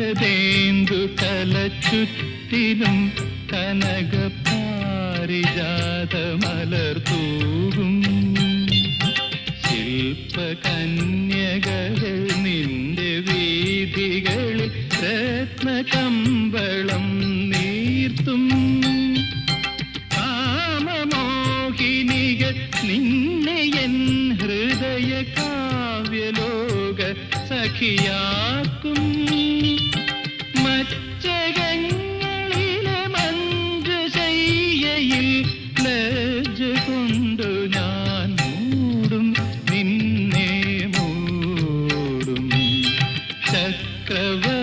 ശരദേന്ദു തലച്ചുറ്റിനും കനകപാരിജാതമലർ തൂകും ശില്പകന്യകൾ നിന്റെ വീഥികളിൽ രത്നകമ്പളം നീർത്തും കാമമോഹിനികൾ നിന്നെ എൻ ഹൃദയ കാവ്യലോക സഖിയാക്കും മച്ചകങ്ങളിലെ മഞ്ജശയ്യയിൽ ലജ്ജ കൊണ്ടു ഞാൻ മൂടും നിന്നെ മൂടും ചക്രവർത്തി